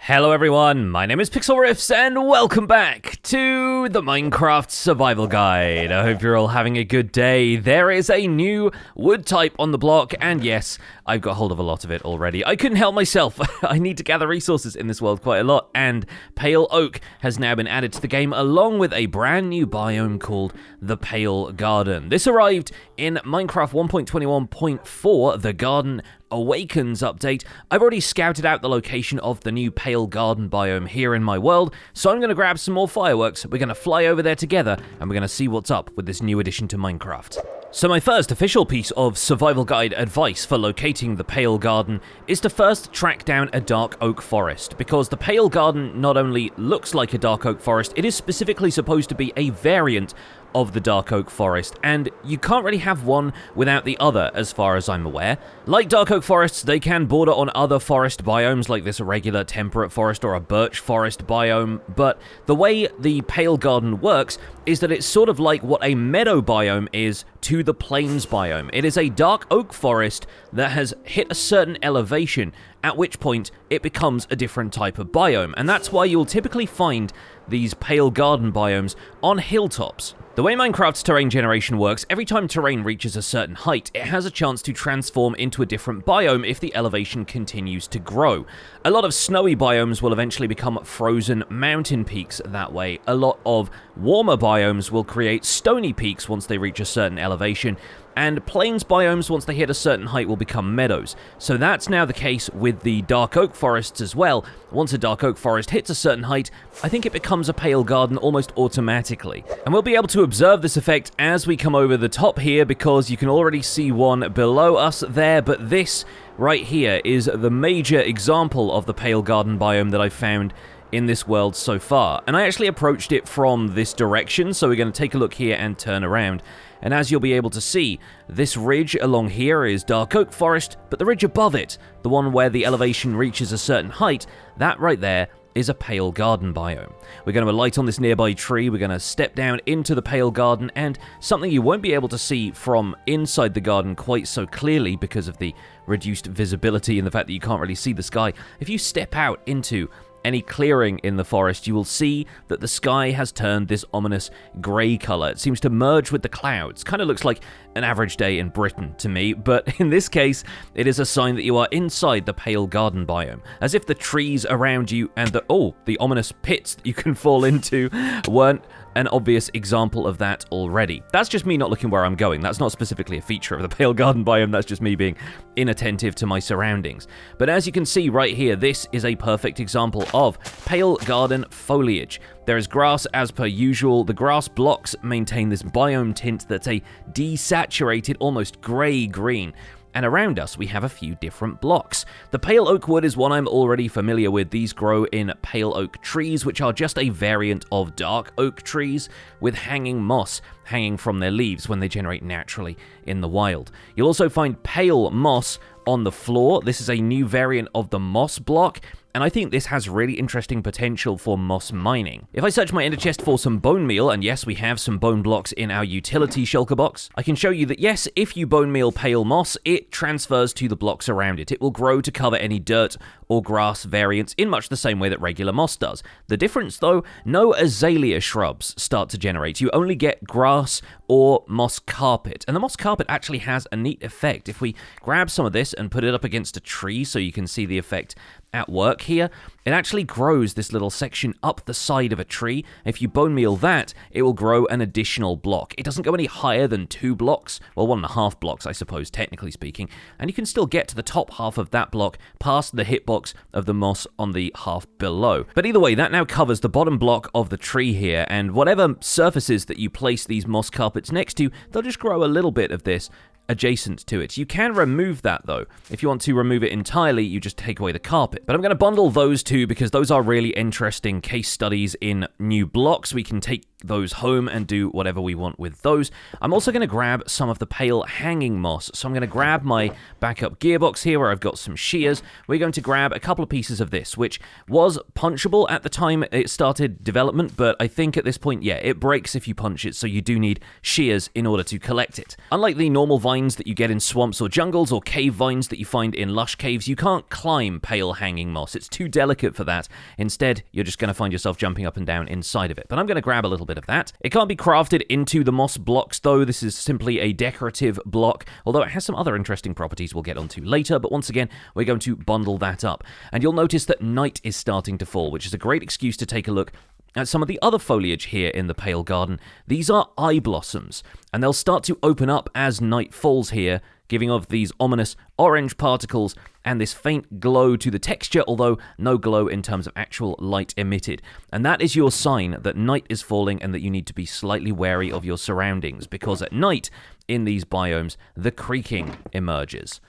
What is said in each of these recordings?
Hello everyone, my name is Pixlriffs and welcome back to the Minecraft Survival Guide. I hope you're all having a good day. There is a new wood type on the block, and yes, I've got hold of a lot of it already. I couldn't help myself. I need to gather resources in this world quite a lot, and pale oak has now been added to the game along with a brand new biome called the Pale Garden. This arrived in Minecraft 1.21.4, the Garden Awakens update. I've already scouted out the location of the new Pale Garden biome here in my world, so I'm going to grab some more fireworks, we're going to fly over there together, and we're going to see what's up with this new addition to Minecraft. So my first official piece of survival guide advice for locating the Pale Garden is to first track down a dark oak forest, because the Pale Garden not only looks like a dark oak forest, it is specifically supposed to be a variant of the dark oak forest, and you can't really have one without the other as far as I'm aware. Like dark oak forests, they can border on other forest biomes like this regular temperate forest or a birch forest biome, but the way the Pale Garden works is that it's sort of like what a meadow biome is to the plains biome. It is a dark oak forest that has hit a certain elevation, at which point it becomes a different type of biome, and that's why you'll typically find these Pale Garden biomes on hilltops. The way Minecraft's terrain generation works, every time terrain reaches a certain height, it has a chance to transform into a different biome if the elevation continues to grow. A lot of snowy biomes will eventually become frozen mountain peaks that way. A lot of warmer biomes will create stony peaks once they reach a certain elevation, and plains biomes, once they hit a certain height, will become meadows. So that's now the case with the dark oak forests as well. Once a dark oak forest hits a certain height, I think it becomes a Pale Garden almost automatically. And we'll be able to observe this effect as we come over the top here, because you can already see one below us there, but this right here is the major example of the Pale Garden biome that I've found in this world so far. And I actually approached it from this direction, so we're going to take a look here and turn around. And as you'll be able to see, this ridge along here is dark oak forest, but the ridge above it, the one where the elevation reaches a certain height, that right there is a Pale Garden biome. We're going to alight on this nearby tree, we're going to step down into the Pale Garden, and something you won't be able to see from inside the garden quite so clearly because of the reduced visibility and the fact that you can't really see the sky. If you step out into any clearing in the forest, you will see that the sky has turned this ominous grey colour. It seems to merge with the clouds. Kind of looks like an average day in Britain to me, but in this case, it is a sign that you are inside the Pale Garden biome. As if the trees around you and the ominous pits that you can fall into weren't an obvious example of that already. That's just me not looking where I'm going. That's not specifically a feature of the Pale Garden biome, that's just me being inattentive to my surroundings. But as you can see right here, this is a perfect example of Pale Garden foliage. There is grass as per usual. The grass blocks maintain this biome tint that's a desaturated, almost grey-green. And around us, we have a few different blocks. The pale oak wood is one I'm already familiar with. These grow in pale oak trees, which are just a variant of dark oak trees with hanging moss hanging from their leaves when they generate naturally in the wild. You'll also find pale moss on the floor. This is a new variant of the moss block, and I think this has really interesting potential for moss mining. If I search my ender chest for some bone meal, and yes, we have some bone blocks in our utility shulker box, I can show you that yes, if you bone meal pale moss, it transfers to the blocks around it. It will grow to cover any dirt or grass variants in much the same way that regular moss does. The difference though, no azalea shrubs start to generate. You only get grass or moss carpet, and the moss carpet actually has a neat effect. If we grab some of this and put it up against a tree so you can see the effect at work here, it actually grows this little section up the side of a tree. If you bone meal that, it will grow an additional block. It doesn't go any higher than 2 blocks, well 1.5 blocks I suppose technically speaking, and you can still get to the top half of that block past the hitbox of the moss on the half below. But either way, that now covers the bottom block of the tree here, and whatever surfaces that you place these moss carpets next to, they'll just grow a little bit of this adjacent to it. You can remove that though. If you want to remove it entirely, you just take away the carpet. But I'm going to bundle those two because those are really interesting case studies in new blocks. We can take those home and do whatever we want with those. I'm also going to grab some of the pale hanging moss. So I'm going to grab my backup gearbox here where I've got some shears. We're going to grab a couple of pieces of this, which was punchable at the time it started development, but I think at this point, yeah, it breaks if you punch it, so you do need shears in order to collect it. Unlike the normal vines that you get in swamps or jungles or cave vines that you find in lush caves, you can't climb pale hanging moss. It's too delicate for that. Instead, you're just going to find yourself jumping up and down inside of it. But I'm going to grab a little bit of that. It can't be crafted into the moss blocks though. This is simply a decorative block, although it has some other interesting properties we'll get onto later. But once again, we're going to bundle that up. And you'll notice that night is starting to fall, which is a great excuse to take a look at some of the other foliage here in the Pale Garden. These are eyeblossoms, and they'll start to open up as night falls here, giving off these ominous orange particles and this faint glow to the texture, although no glow in terms of actual light emitted. And that is your sign that night is falling and that you need to be slightly wary of your surroundings, because at night, in these biomes, the creaking emerges.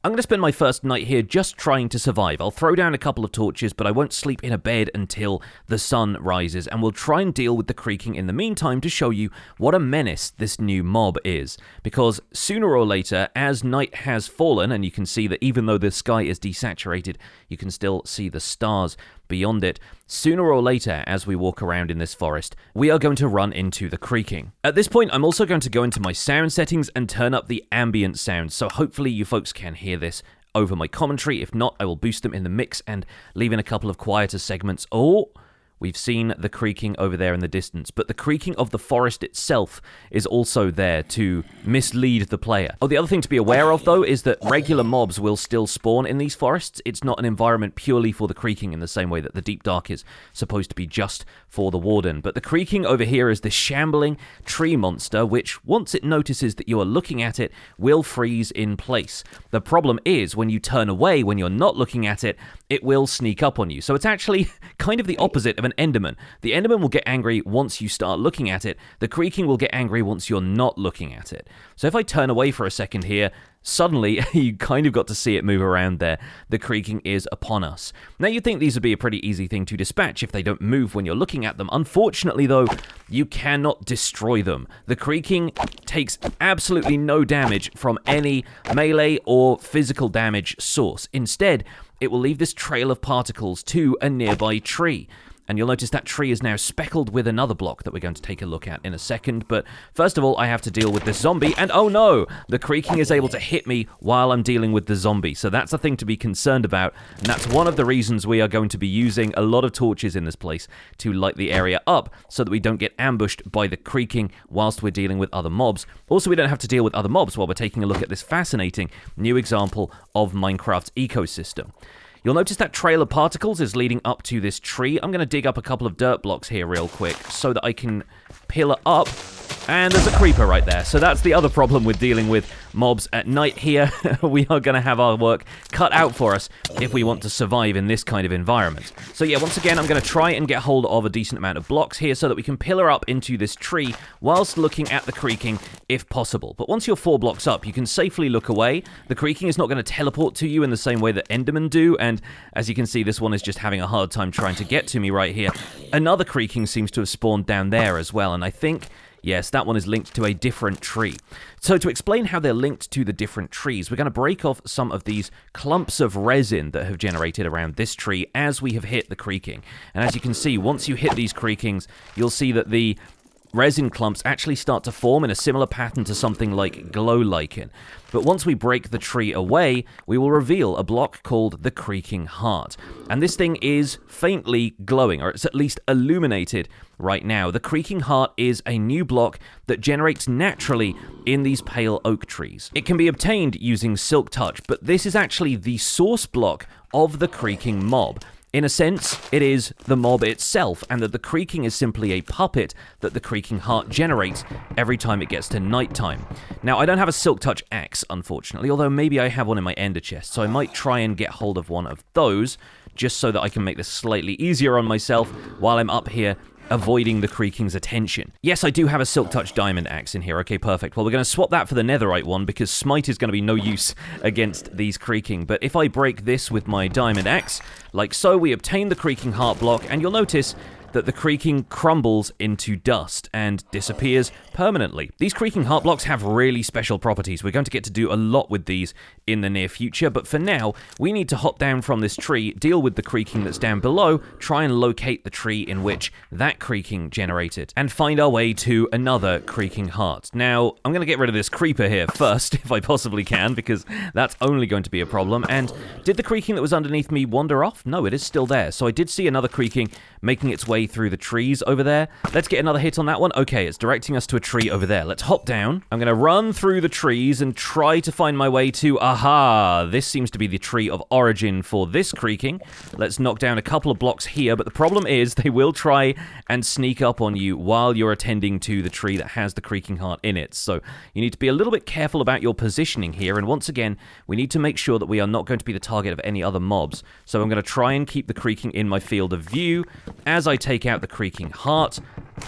I'm going to spend my first night here just trying to survive. I'll throw down a couple of torches, but I won't sleep in a bed until the sun rises, and we'll try and deal with the creaking in the meantime to show you what a menace this new mob is. Because sooner or later, as night has fallen, and you can see that even though the sky is desaturated, you can still see the stars beyond it, sooner or later, as we walk around in this forest, we are going to run into the creaking. At this point, I'm also going to go into my sound settings and turn up the ambient sounds, so hopefully you folks can hear this over my commentary. If not, I will boost them in the mix and leave in a couple of quieter segments. Oh, we've seen the creaking over there in the distance, but the creaking of the forest itself is also there to mislead the player. Oh, the other thing to be aware of, though, is that regular mobs will still spawn in these forests. It's not an environment purely for the creaking in the same way that the Deep Dark is supposed to be just for the Warden. But the creaking over here is this shambling tree monster, which, once it notices that you are looking at it, will freeze in place. The problem is, when you turn away, when you're not looking at it, it will sneak up on you. So it's actually kind of the opposite of an Enderman. The Enderman will get angry once you start looking at it. The creaking will get angry once you're not looking at it. So if I turn away for a second here, suddenly you kind of got to see it move around there. The creaking is upon us. Now you'd think these would be a pretty easy thing to dispatch if they don't move when you're looking at them. Unfortunately though, you cannot destroy them. The creaking takes absolutely no damage from any melee or physical damage source. Instead, it will leave this trail of particles to a nearby tree. And you'll notice that tree is now speckled with another block that we're going to take a look at in a second. But first of all, I have to deal with this zombie. And oh no, the creaking is able to hit me while I'm dealing with the zombie. So that's a thing to be concerned about. And that's one of the reasons we are going to be using a lot of torches in this place to light the area up so that we don't get ambushed by the creaking whilst we're dealing with other mobs. Also, we don't have to deal with other mobs while we're taking a look at this fascinating new example of Minecraft's ecosystem. You'll notice that trail of particles is leading up to this tree. I'm going to dig up a couple of dirt blocks here real quick so that I can pillar up. And there's a creeper right there. So that's the other problem with dealing with mobs at night here. We are going to have our work cut out for us if we want to survive in this kind of environment. So yeah, once again, I'm going to try and get hold of a decent amount of blocks here so that we can pillar up into this tree whilst looking at the creaking if possible. But once you're 4 blocks up, you can safely look away. The creaking is not going to teleport to you in the same way that Endermen do. And as you can see, this one is just having a hard time trying to get to me right here. Another creaking seems to have spawned down there as well. And I think, yes, that one is linked to a different tree. So to explain how they're linked to the different trees, we're going to break off some of these clumps of resin that have generated around this tree as we have hit the creaking. And as you can see, once you hit these creakings, you'll see that the resin clumps actually start to form in a similar pattern to something like glow lichen. But once we break the tree away, we will reveal a block called the Creaking Heart. And this thing is faintly glowing, or it's at least illuminated right now. The Creaking Heart is a new block that generates naturally in these pale oak trees. It can be obtained using Silk Touch, but this is actually the source block of the creaking mob. In a sense, it is the mob itself, and that the creaking is simply a puppet that the Creaking Heart generates every time it gets to nighttime. Now, I don't have a Silk Touch axe, unfortunately, although maybe I have one in my ender chest, so I might try and get hold of one of those, just so that I can make this slightly easier on myself while I'm up here avoiding the creaking's attention. Yes, I do have a Silk Touch diamond axe in here. Okay, perfect. Well, we're going to swap that for the netherite one because smite is going to be no use against these creaking. But if I break this with my diamond axe, like so, we obtain the Creaking Heart block, and you'll notice that the creaking crumbles into dust and disappears permanently. These creaking heart blocks have really special properties. We're going to get to do a lot with these in the near future, but for now, we need to hop down from this tree, deal with the creaking that's down below, try and locate the tree in which that creaking generated, and find our way to another creaking heart. Now, I'm going to get rid of this creeper here first, if I possibly can, because that's only going to be a problem. And did the creaking that was underneath me wander off? No, it is still there. So I did see another creaking making its way through the trees over there. Let's get another hit on that one. Okay, it's directing us to a tree over there. Let's hop down. I'm going to run through the trees and try to find my way to, aha, this seems to be the tree of origin for this creaking. Let's knock down a couple of blocks here, but the problem is they will try and sneak up on you while you're attending to the tree that has the creaking heart in it. So you need to be a little bit careful about your positioning here, and once again, we need to make sure that we are not going to be the target of any other mobs. So I'm going to try and keep the creaking in my field of view as I take out the creaking heart,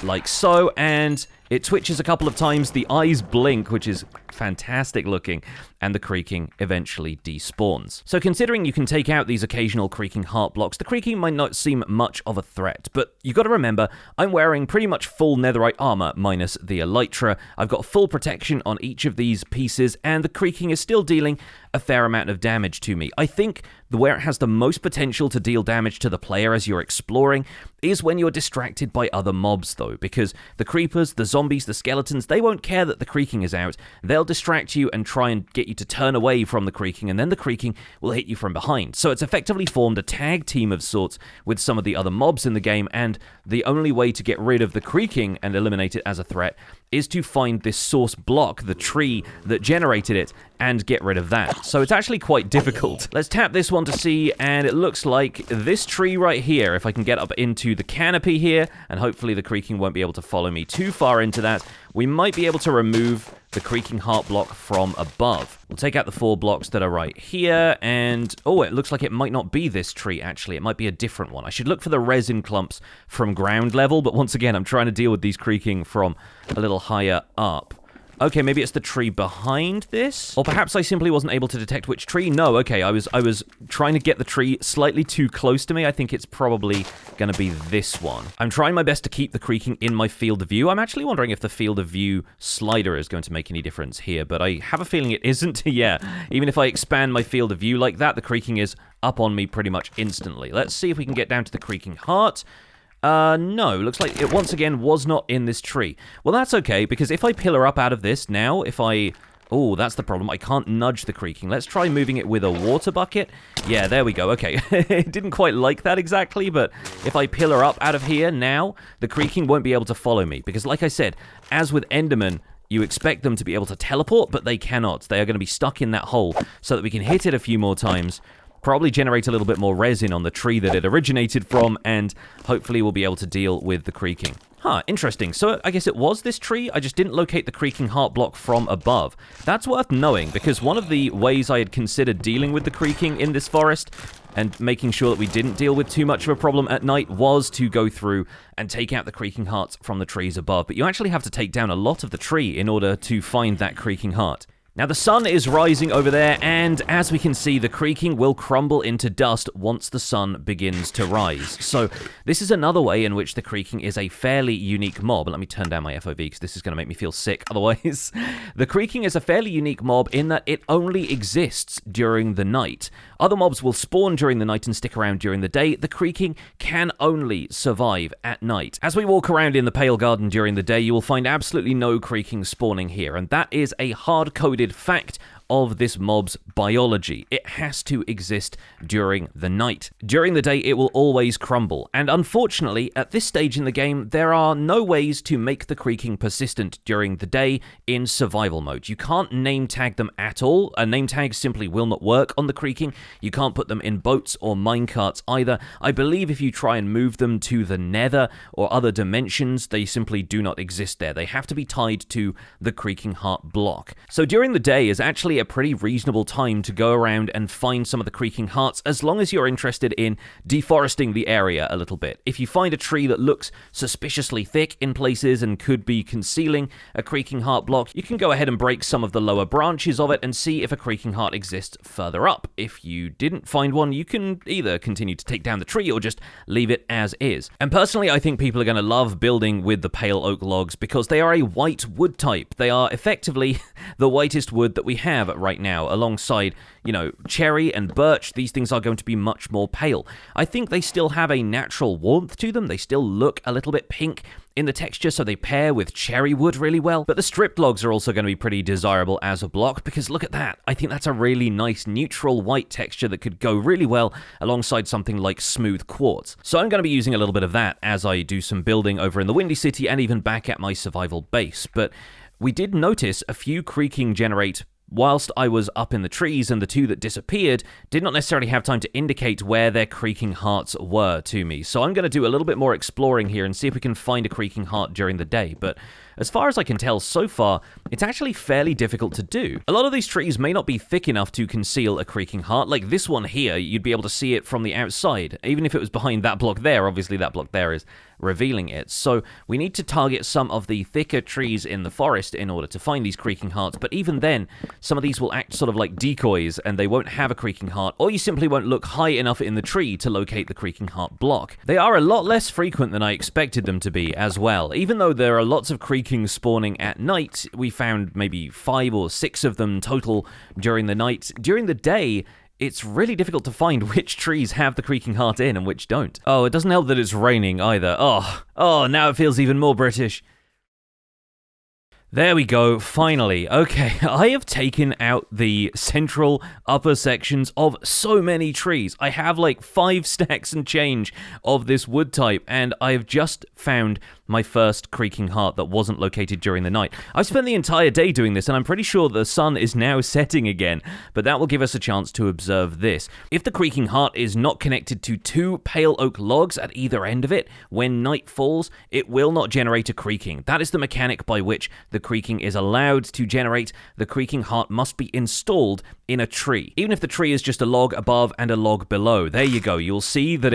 like so, and it twitches a couple of times, the eyes blink, which is fantastic looking, and the creaking eventually despawns. So considering you can take out these occasional creaking heart blocks, the creaking might not seem much of a threat, but you got to remember, I'm wearing pretty much full netherite armor minus the elytra. I've got full protection on each of these pieces, and the creaking is still dealing a fair amount of damage to me. I think where it has the most potential to deal damage to the player as you're exploring is when you're distracted by other mobs, though, because the creepers, the zombies, the skeletons, they won't care that the creaking is out. They'll distract you and try and get you to turn away from the creaking, and then the creaking will hit you from behind. So it's effectively formed a tag team of sorts with some of the other mobs in the game, and the only way to get rid of the creaking and eliminate it as a threat is to find this source block, the tree that generated it, and get rid of that. So it's actually quite difficult. Let's tap this one to see, and it looks like this tree right here, if I can get up into the canopy here, and hopefully the creaking won't be able to follow me too far into that, we might be able to remove the creaking heart block from above. We'll take out the 4 blocks that are right here, and oh, it looks like it might not be this tree, actually. It might be a different one. I should look for the resin clumps from ground level, but once again, I'm trying to deal with these creaking from a little higher up. Okay, maybe it's the tree behind this? Or perhaps I simply wasn't able to detect which tree. No, okay, I was trying to get the tree slightly too close to me. I think it's probably going to be this one. I'm trying my best to keep the creaking in my field of view. I'm actually wondering if the field of view slider is going to make any difference here, but I have a feeling it isn't. Yeah, even if I expand my field of view like that, the creaking is up on me pretty much instantly. Let's see if we can get down to the creaking heart. No, looks like it once again was not in this tree. Well, that's okay, because if I pillar up out of this now, if I... Oh, that's the problem. I can't nudge the creaking. Let's try moving it with a water bucket. Yeah, there we go. Okay, it didn't quite like that exactly, but if I pillar up out of here now, the creaking won't be able to follow me, because like I said, as with Enderman, you expect them to be able to teleport, but they cannot. They are going to be stuck in that hole, so that we can hit it a few more times, probably generate a little bit more resin on the tree that it originated from, and hopefully we'll be able to deal with the creaking. Huh, interesting. So I guess it was this tree, I just didn't locate the creaking heart block from above. That's worth knowing, because one of the ways I had considered dealing with the creaking in this forest and making sure that we didn't deal with too much of a problem at night was to go through and take out the creaking hearts from the trees above. But you actually have to take down a lot of the tree in order to find that creaking heart. Now, the sun is rising over there, and as we can see, the creaking will crumble into dust once the sun begins to rise. So this is another way in which the creaking is a fairly unique mob. Let me turn down my FOV, because this is going to make me feel sick otherwise. The creaking is a fairly unique mob in that it only exists during the night. Other mobs will spawn during the night and stick around during the day. The creaking can only survive at night. As we walk around in the Pale Garden during the day, you will find absolutely no creaking spawning here, and that is a hard-coded fact of this mob's biology. It has to exist during the night. During the day, it will always crumble, and unfortunately, at this stage in the game, there are no ways to make the creaking persistent during the day in survival mode. You can't name tag them at all. A name tag simply will not work on the creaking. You can't put them in boats or minecarts either. I believe if you try and move them to the nether or other dimensions, they simply do not exist there. They have to be tied to the creaking heart block. So during the day is actually actually a pretty reasonable time to go around and find some of the Creaking Hearts, as long as you're interested in deforesting the area a little bit. If you find a tree that looks suspiciously thick in places and could be concealing a Creaking Heart block, you can go ahead and break some of the lower branches of it and see if a Creaking Heart exists further up. If you didn't find one, you can either continue to take down the tree or just leave it as is. And personally, I think people are going to love building with the pale oak logs because they are a white wood type. They are effectively the whitest wood that we have right now, alongside, you know, cherry and birch. These things are going to be much more pale. I think they still have a natural warmth to them. They still look a little bit pink in the texture, so they pair with cherry wood really well. But the stripped logs are also going to be pretty desirable as a block, because look at that. I think that's a really nice neutral white texture that could go really well alongside something like smooth quartz. So I'm going to be using a little bit of that as I do some building over in the Windy City and even back at my survival base. But we did notice a few creaking generate whilst I was up in the trees, and the two that disappeared did not necessarily have time to indicate where their Creaking Hearts were to me. So I'm going to do a little bit more exploring here and see if we can find a Creaking Heart during the day. But as far as I can tell so far, it's actually fairly difficult to do. A lot of these trees may not be thick enough to conceal a Creaking Heart. Like this one here, you'd be able to see it from the outside. Even if it was behind that block there, obviously that block there is revealing it. So we need to target some of the thicker trees in the forest in order to find these Creaking Hearts. But even then, some of these will act sort of like decoys and they won't have a Creaking Heart, or you simply won't look high enough in the tree to locate the Creaking Heart block. They are a lot less frequent than I expected them to be as well. Even though there are lots of creaking spawning at night, we found maybe 5 or 6 of them total during the night. During the day, it's really difficult to find which trees have the Creaking Heart in and which don't. Oh, it doesn't help that it's raining either. Oh, now it feels even more British. There we go, finally. Okay, I have taken out the central upper sections of so many trees. I have like 5 stacks and change of this wood type, and I've just found my first Creaking Heart that wasn't located during the night. I've spent the entire day doing this, and I'm pretty sure the sun is now setting again, but that will give us a chance to observe this. If the Creaking Heart is not connected to 2 pale oak logs at either end of it, when night falls, it will not generate a creaking. That is the mechanic by which the creaking is allowed to generate. The Creaking Heart must be installed in a tree. Even if the tree is just a log above and a log below. There you go. You'll see that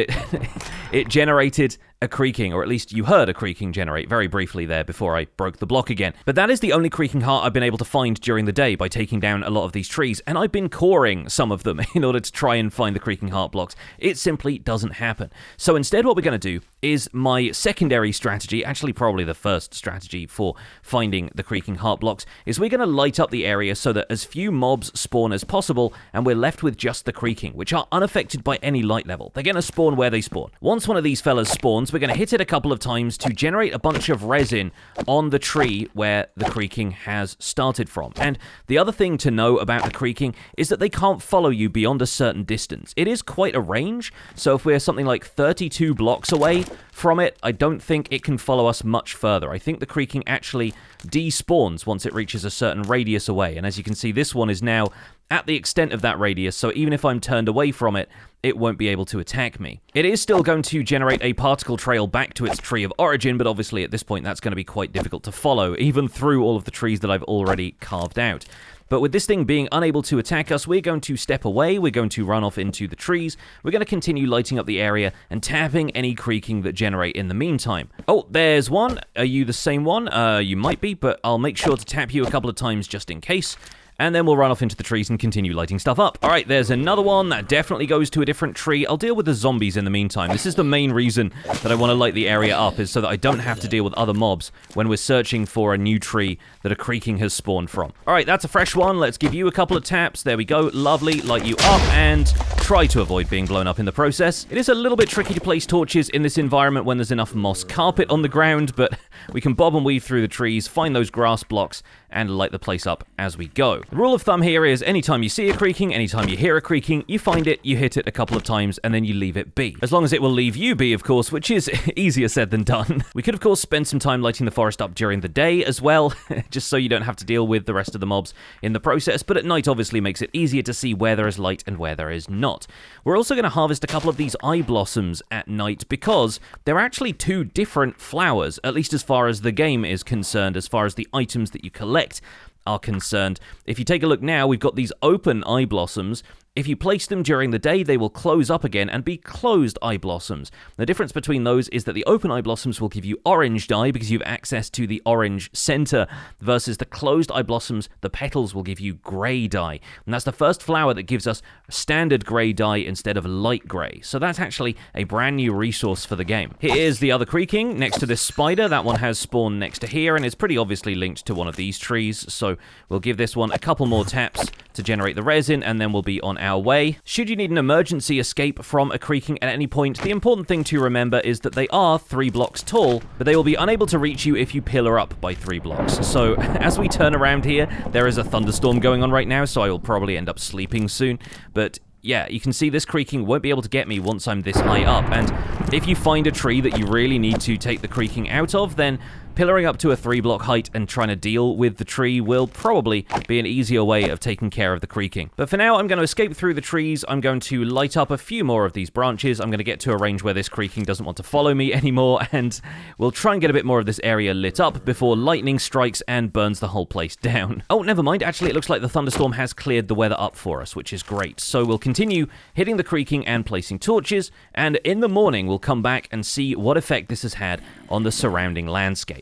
it generated a creaking, or at least you heard a creaking generate very briefly there before I broke the block again. But that is the only Creaking Heart I've been able to find during the day by taking down a lot of these trees, and I've been coring some of them in order to try and find the Creaking Heart blocks. It simply doesn't happen. So instead what we're going to do is my secondary strategy, actually probably the first strategy for finding the Creaking Heart blocks, is we're going to light up the area so that as few mobs spawn as possible, and we're left with just the creaking, which are unaffected by any light level. They're going to spawn where they spawn. Once one of these fellas spawns, we're going to hit it a couple of times to generate a bunch of resin on the tree where the creaking has started from. And the other thing to know about the creaking is that they can't follow you beyond a certain distance. It is quite a range, so if we're something like 32 blocks away from it, I don't think it can follow us much further. I think the creaking actually despawns once it reaches a certain radius away, and as you can see, this one is now at the extent of that radius, so even if I'm turned away from it, it won't be able to attack me. It is still going to generate a particle trail back to its tree of origin, but obviously at this point that's going to be quite difficult to follow, even through all of the trees that I've already carved out. But with this thing being unable to attack us, we're going to step away, we're going to run off into the trees, we're going to continue lighting up the area and tapping any creaking that generate in the meantime. Oh, there's one. Are you the same one? You might be, but I'll make sure to tap you a couple of times just in case. And then we'll run off into the trees and continue lighting stuff up. Alright, there's another one that definitely goes to a different tree. I'll deal with the zombies in the meantime. This is the main reason that I want to light the area up, is so that I don't have to deal with other mobs when we're searching for a new tree that a creaking has spawned from. Alright, that's a fresh one. Let's give you a couple of taps. There we go. Lovely. Light you up and try to avoid being blown up in the process. It is a little bit tricky to place torches in this environment when there's enough moss carpet on the ground, but we can bob and weave through the trees, find those grass blocks, and light the place up as we go. The rule of thumb here is anytime you see a creaking, anytime you hear a creaking, you find it, you hit it a couple of times, and then you leave it be. As long as it will leave you be, of course, which is easier said than done. We could, of course, spend some time lighting the forest up during the day as well, just so you don't have to deal with the rest of the mobs in the process, but at night obviously makes it easier to see where there is light and where there is not. We're also going to harvest a couple of these Eyeblossoms at night because they're actually 2 different flowers, at least as far as the game is concerned, as far as the items that you collect. are concerned. If you take a look now, we've got these open Eyeblossoms. If you place them during the day, they will close up again and be closed Eyeblossoms. The difference between those is that the open Eyeblossoms will give you orange dye because you have access to the orange center, versus the closed Eyeblossoms, the petals will give you gray dye. And that's the first flower that gives us standard gray dye instead of light gray. So that's actually a brand new resource for the game. Here is the other Creaking next to this spider. That one has spawned next to here and is pretty obviously linked to one of these trees. So we'll give this one a couple more taps to generate the resin, and then we'll be on our way. Should you need an emergency escape from a Creaking at any point, the important thing to remember is that they are 3 blocks tall, but they will be unable to reach you if you pillar up by 3 blocks. So as we turn around here, there is a thunderstorm going on right now, so I will probably end up sleeping soon, but yeah, you can see this Creaking won't be able to get me once I'm this high up, and if you find a tree that you really need to take the Creaking out of, then pillaring up to a 3-block height and trying to deal with the tree will probably be an easier way of taking care of the Creaking. But for now, I'm going to escape through the trees. I'm going to light up a few more of these branches. I'm going to get to a range where this Creaking doesn't want to follow me anymore, and we'll try and get a bit more of this area lit up before lightning strikes and burns the whole place down. Oh, never mind. Actually, it looks like the thunderstorm has cleared the weather up for us, which is great. So we'll continue hitting the Creaking and placing torches, and in the morning, we'll come back and see what effect this has had on the surrounding landscape.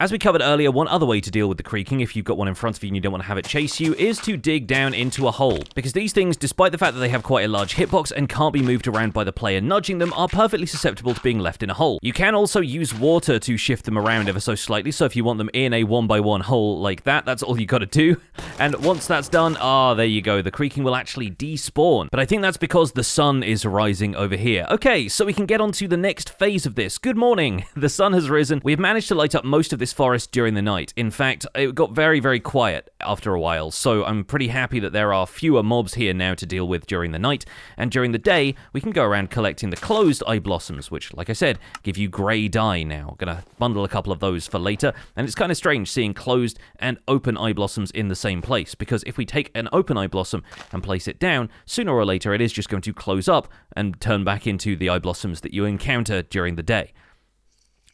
As we covered earlier, one other way to deal with the Creaking, if you've got one in front of you and you don't want to have it chase you, is to dig down into a hole. Because these things, despite the fact that they have quite a large hitbox and can't be moved around by the player nudging them, are perfectly susceptible to being left in a hole. You can also use water to shift them around ever so slightly, so if you want them in a 1x1 hole like that, that's all you gotta do. And once that's done, there you go, the Creaking will actually despawn. But I think that's because the sun is rising over here. Okay, so we can get on to the next phase of this. Good morning! The sun has risen. We've managed to light up most of this forest during the night. In fact, it got very, very quiet after a while, so I'm pretty happy that there are fewer mobs here now to deal with during the night, and during the day, we can go around collecting the closed Eyeblossoms, which, like I said, give you grey dye now. Gonna bundle a couple of those for later, and it's kind of strange seeing closed and open Eyeblossoms in the same place, because if we take an open Eyeblossom and place it down, sooner or later it is just going to close up and turn back into the Eyeblossoms that you encounter during the day.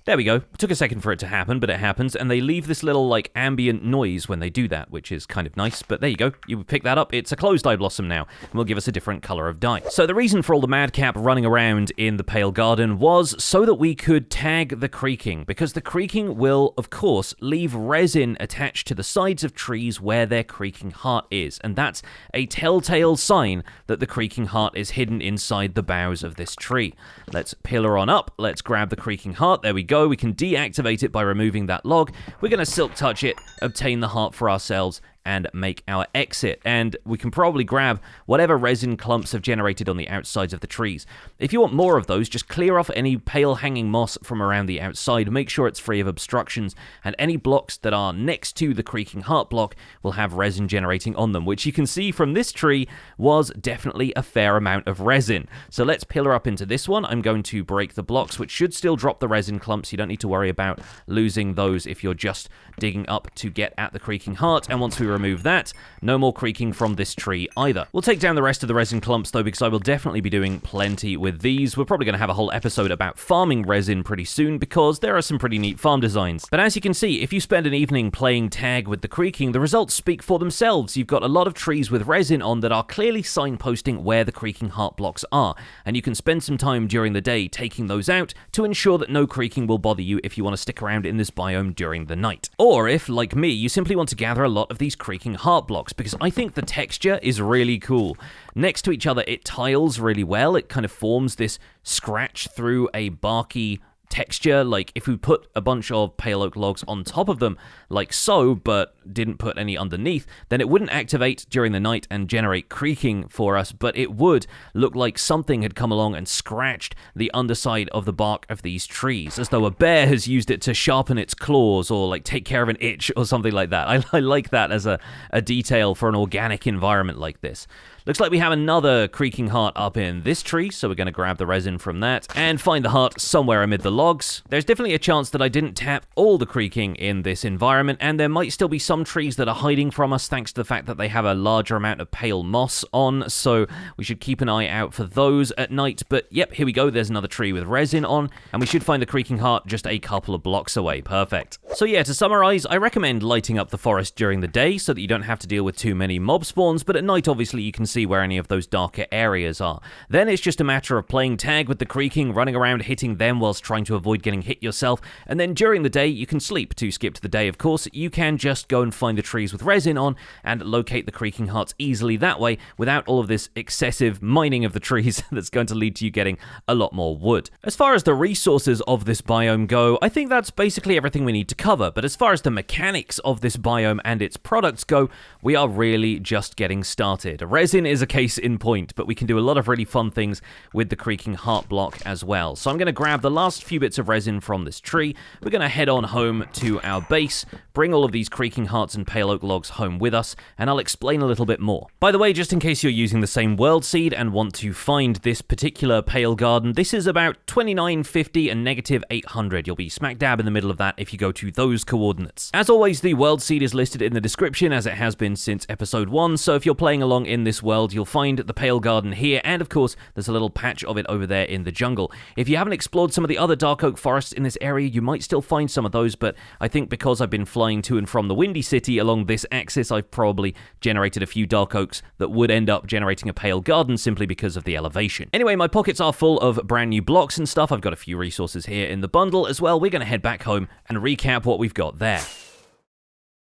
There we go. It took a second for it to happen, but it happens, and they leave this little, like, ambient noise when they do that, which is kind of nice, but there you go. You pick that up, it's a closed Eyeblossom now, and will give us a different color of dye. So the reason for all the madcap running around in the Pale Garden was so that we could tag the Creaking, because the Creaking will, of course, leave resin attached to the sides of trees where their Creaking Heart is, and that's a telltale sign that the Creaking Heart is hidden inside the boughs of this tree. Let's pillar on up, let's grab the Creaking Heart, there we go. We can deactivate it by removing that log. We're going to silk touch it, obtain the heart for ourselves, and make our exit. And we can probably grab whatever resin clumps have generated on the outsides of the trees. If you want more of those, just clear off any pale hanging moss from around the outside. Make sure it's free of obstructions, and any blocks that are next to the Creaking Heart block will have resin generating on them, which you can see from this tree was definitely a fair amount of resin. So let's pillar up into this one. I'm going to break the blocks, which should still drop the resin clumps. You don't need to worry about losing those if you're just digging up to get at the Creaking Heart. And once we remove that, no more Creaking from this tree either. We'll take down the rest of the resin clumps though, because I will definitely be doing plenty with these. We're probably going to have a whole episode about farming resin pretty soon, because there are some pretty neat farm designs. But as you can see, if you spend an evening playing tag with the Creaking, the results speak for themselves. You've got a lot of trees with resin on that are clearly signposting where the Creaking Heart blocks are, and you can spend some time during the day taking those out to ensure that no Creaking will bother you if you want to stick around in this biome during the night. Or if, like me, you simply want to gather a lot of these Creaking Heart blocks, because I think the texture is really cool. Next to each other, it tiles really well. It kind of forms this scratch through a barky texture. Like if we put a bunch of pale oak logs on top of them like so, but didn't put any underneath, then it wouldn't activate during the night and generate Creaking for us, but it would look like something had come along and scratched the underside of the bark of these trees, as though a bear has used it to sharpen its claws or like take care of an itch or something like that. I like that as a detail for an organic environment like this. Looks like we have another Creaking Heart up in this tree, so we're going to grab the resin from that and find the heart somewhere amid the logs. There's definitely a chance that I didn't tap all the creaking in this environment, and there might still be some trees that are hiding from us thanks to the fact that they have a larger amount of pale moss on, so we should keep an eye out for those at night. But yep, here we go, there's another tree with resin on, and we should find the Creaking Heart just a couple of blocks away. Perfect. So yeah, to summarize, I recommend lighting up the forest during the day so that you don't have to deal with too many mob spawns, but at night obviously you can see where any of those darker areas are. Then it's just a matter of playing tag with the creaking, running around hitting them whilst trying to avoid getting hit yourself, and then during the day you can sleep. To skip to the day, of course, you can just go and find the trees with resin on and locate the Creaking Hearts easily that way without all of this excessive mining of the trees that's going to lead to you getting a lot more wood. As far as the resources of this biome go, I think that's basically everything we need to cover, but as far as the mechanics of this biome and its products go, we are really just getting started. Resin is a case in point, but we can do a lot of really fun things with the Creaking Heart block as well. So I'm going to grab the last few bits of resin from this tree. We're going to head on home to our base, bring all of these Creaking Hearts and pale oak logs home with us, and I'll explain a little bit more. By the way, just in case you're using the same world seed and want to find this particular pale garden, this is about 2950 and negative 800. You'll be smack dab in the middle of that if you go to those coordinates. As always, the world seed is listed in the description as it has been since episode 1, so if you're playing along in this world, you'll find the pale garden here, and of course, there's a little patch of it over there in the jungle. If you haven't explored some of the other dark oak forests in this area, you might still find some of those, but I think because I've been flying to and from the Windy City along this axis, I've probably generated a few dark oaks that would end up generating a pale garden simply because of the elevation. Anyway, my pockets are full of brand new blocks and stuff. I've got a few resources here in the bundle as well. We're going to head back home and recap what we've got there.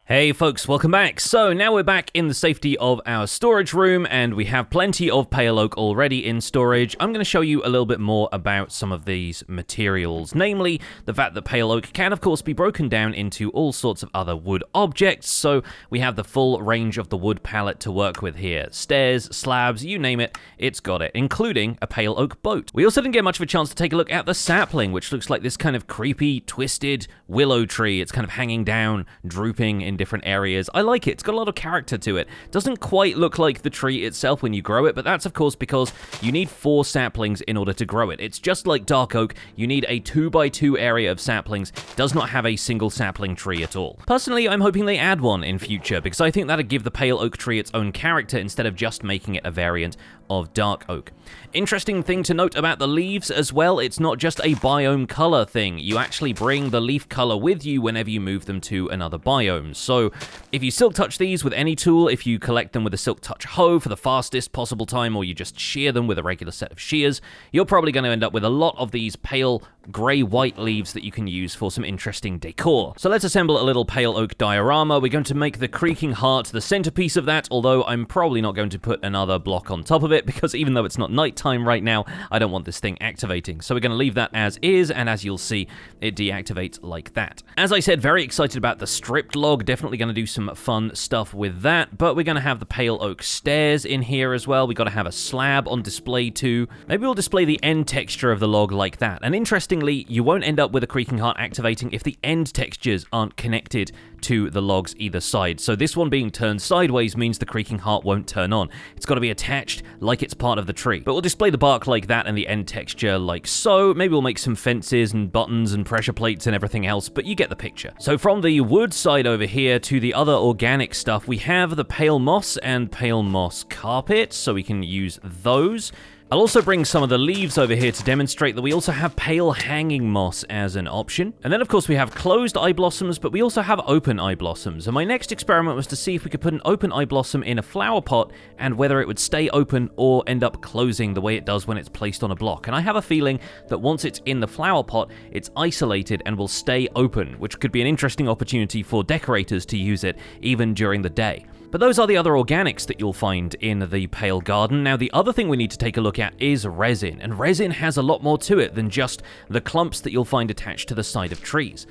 Hey folks, welcome back. So now we're back in the safety of our storage room and we have plenty of pale oak already in storage. I'm going to show you a little bit more about some of these materials, namely the fact that pale oak can of course be broken down into all sorts of other wood objects. So we have the full range of the wood palette to work with here. Stairs, slabs, you name it, it's got it, including a pale oak boat. We also didn't get much of a chance to take a look at the sapling, which looks like this kind of creepy, twisted willow tree. It's kind of hanging down, drooping in different areas. I like it. It's got a lot of character to it. Doesn't quite look like the tree itself when you grow it, but that's of course because you need 4 saplings in order to grow it. It's just like dark oak. You need a 2x2 area of saplings. Does not have a single sapling tree at all. Personally, I'm hoping they add one in future because I think that'd give the pale oak tree its own character instead of just making it a variant of dark oak. Interesting thing to note about the leaves as well, it's not just a biome color thing. You actually bring the leaf color with you whenever you move them to another biome. So if you silk touch these with any tool, if you collect them with a silk touch hoe for the fastest possible time, or you just shear them with a regular set of shears, you're probably going to end up with a lot of these pale grey-white leaves that you can use for some interesting decor. So let's assemble a little pale oak diorama. We're going to make the Creaking Heart the centerpiece of that, although I'm probably not going to put another block on top of it, because even though it's not nighttime right now, I don't want this thing activating. So we're going to leave that as is, and as you'll see, it deactivates like that. As I said, very excited about the stripped log, definitely going to do some fun stuff with that, but we're going to have the pale oak stairs in here as well. We've got to have a slab on display too. Maybe we'll display the end texture of the log like that. And interestingly, you won't end up with a Creaking Heart activating if the end textures aren't connected to the logs either side. So this one being turned sideways means the Creaking Heart won't turn on. It's got to be attached like it's part of the tree. But we'll display the bark like that and the end texture like so. Maybe we'll make some fences and buttons and pressure plates and everything else, but you get the picture. So from the wood side over here to the other organic stuff, we have the pale moss and pale moss carpet, so we can use those. I'll also bring some of the leaves over here to demonstrate that we also have pale hanging moss as an option. And then of course we have closed eyeblossoms, but we also have open eyeblossoms. And my next experiment was to see if we could put an open eyeblossom in a flower pot and whether it would stay open or end up closing the way it does when it's placed on a block. And I have a feeling that once it's in the flower pot, it's isolated and will stay open, which could be an interesting opportunity for decorators to use it even during the day. But those are the other organics that you'll find in the Pale Garden. Now, the other thing we need to take a look at is resin, and resin has a lot more to it than just the clumps that you'll find attached to the side of trees.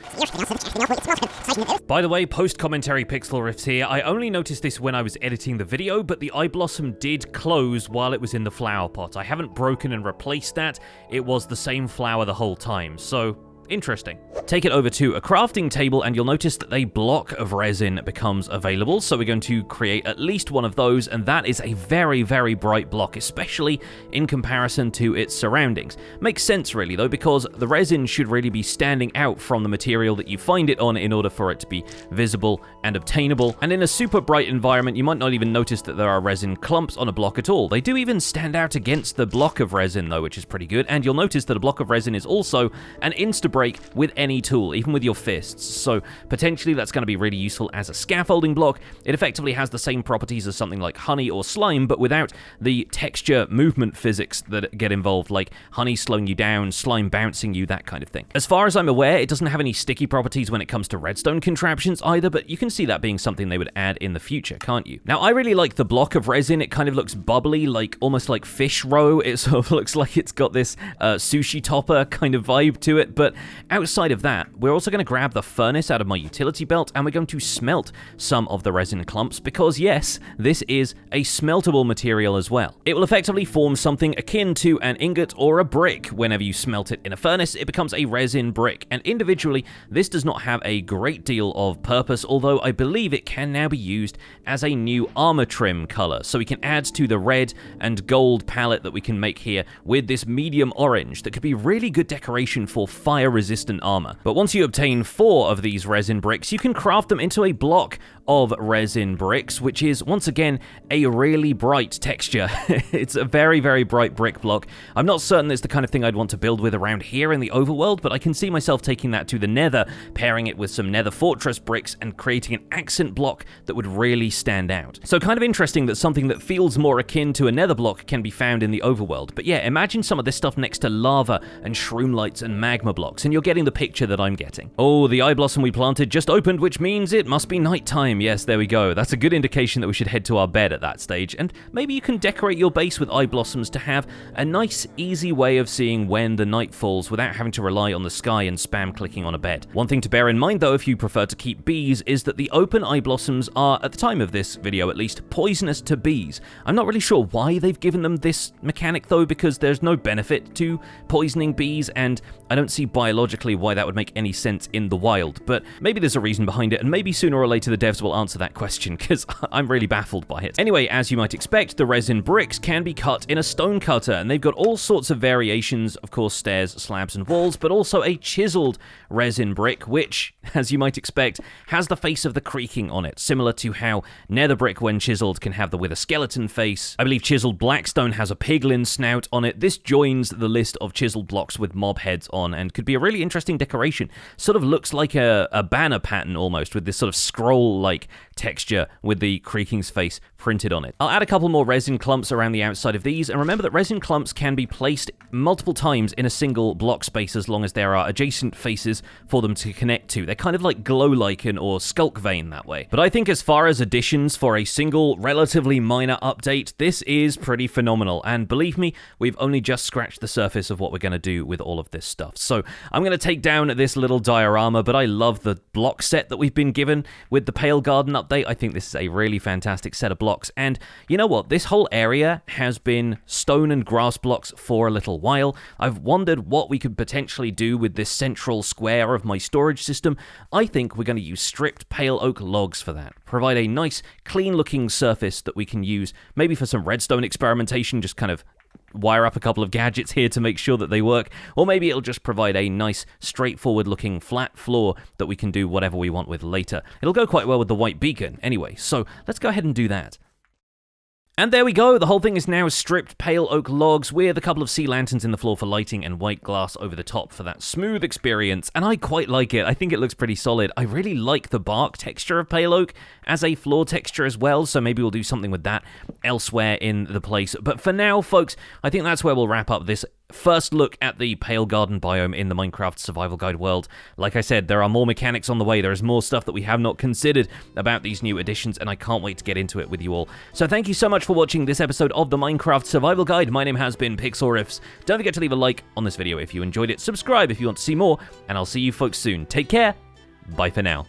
By the way, post-commentary Pixlriffs here, I only noticed this when I was editing the video, but the Eyeblossom did close while it was in the flower pot. I haven't broken and replaced that. It was the same flower the whole time, so interesting. Take it over to a crafting table and you'll notice that a block of resin becomes available. So we're going to create at least one of those, and that is a very, very bright block, especially in comparison to its surroundings. Makes sense really though, because the resin should really be standing out from the material that you find it on in order for it to be visible and obtainable. And in a super bright environment, you might not even notice that there are resin clumps on a block at all. They do even stand out against the block of resin though, which is pretty good. And you'll notice that a block of resin is also an insta-break with any tool, even with your fists. So potentially that's going to be really useful as a scaffolding block. It effectively has the same properties as something like honey or slime, but without the texture movement physics that get involved, like honey slowing you down, slime bouncing you, that kind of thing. As far as I'm aware, it doesn't have any sticky properties when it comes to redstone contraptions either, but you can see that being something they would add in the future, can't you? Now, I really like the block of resin. It kind of looks bubbly, like almost like fish roe. It sort of looks like it's got this sushi topper kind of vibe to it, but outside of that, we're also going to grab the furnace out of my utility belt and we're going to smelt some of the resin clumps because yes, this is a smeltable material as well. It will effectively form something akin to an ingot or a brick. Whenever you smelt it in a furnace, it becomes a resin brick, and individually, this does not have a great deal of purpose, although I believe it can now be used as a new armor trim color, so we can add to the red and gold palette that we can make here with this medium orange that could be really good decoration for fire-resistant armor. But once you obtain 4 of these resin bricks, you can craft them into a block of resin bricks, which is, once again, a really bright texture. It's a very, very bright brick block. I'm not certain it's the kind of thing I'd want to build with around here in the overworld, but I can see myself taking that to the nether, pairing it with some nether fortress bricks, and creating an accent block that would really stand out. So kind of interesting that something that feels more akin to a nether block can be found in the overworld. But yeah, imagine some of this stuff next to lava and shroom lights and magma blocks, and you're getting the picture that I'm getting. Oh, the Eyeblossom we planted just opened, which means it must be nighttime. Yes, there we go. That's a good indication that we should head to our bed at that stage, and maybe you can decorate your base with Eyeblossoms to have a nice, easy way of seeing when the night falls without having to rely on the sky and spam clicking on a bed. One thing to bear in mind, though, if you prefer to keep bees, is that the open Eyeblossoms are, at the time of this video at least, poisonous to bees. I'm not really sure why they've given them this mechanic, though, because there's no benefit to poisoning bees, and I don't see biologically why that would make any sense in the wild, but maybe there's a reason behind it, and maybe sooner or later the devs will answer that question, because I'm really baffled by it. Anyway, as you might expect, the resin bricks can be cut in a stone cutter, and they've got all sorts of variations, of course, stairs, slabs, and walls, but also a chiseled resin brick, which, as you might expect, has the face of the Creaking on it, similar to how nether brick, when chiseled, can have the with a skeleton face. I believe chiseled blackstone has a piglin snout on it. This joins the list of chiseled blocks with mob heads on, and could be a really interesting decoration. Sort of looks like a banner pattern almost, with this sort of scroll-like texture with the Creaking's face printed on it. I'll add a couple more resin clumps around the outside of these, and remember that resin clumps can be placed multiple times in a single block space as long as there are adjacent faces for them to connect to. They're kind of like glow lichen or skulk vein that way. But I think as far as additions for a single, relatively minor update, this is pretty phenomenal, and believe me, we've only just scratched the surface of what we're going to do with all of this stuff. So I'm going to take down this little diorama, but I love the block set that we've been given with the Pale Garden update. I think this is a really fantastic set of blocks, and you know what? This whole area has been stone and grass blocks for a little while. I've wondered what we could potentially do with this central square of my storage system. I think we're going to use stripped pale oak logs for that. Provide a nice, clean-looking surface that we can use, maybe for some redstone experimentation, just kind of wire up a couple of gadgets here to make sure that they work, or maybe it'll just provide a nice, straightforward-looking flat floor that we can do whatever we want with later. It'll go quite well with the white beacon anyway, so let's go ahead and do that. And there we go, the whole thing is now stripped pale oak logs with a couple of sea lanterns in the floor for lighting and white glass over the top for that smooth experience, and I quite like it. I think it looks pretty solid. I really like the bark texture of pale oak as a floor texture as well, so maybe we'll do something with that elsewhere in the place. But for now, folks, I think that's where we'll wrap up this first look at the Pale Garden biome in the Minecraft Survival Guide world. Like I said, there are more mechanics on the way. There is more stuff that we have not considered about these new additions, and I can't wait to get into it with you all. So thank you so much for watching this episode of the Minecraft Survival Guide. My name has been Pixlriffs. Don't forget to leave a like on this video if you enjoyed it, subscribe if you want to see more, and I'll see you folks soon. Take care. Bye for now.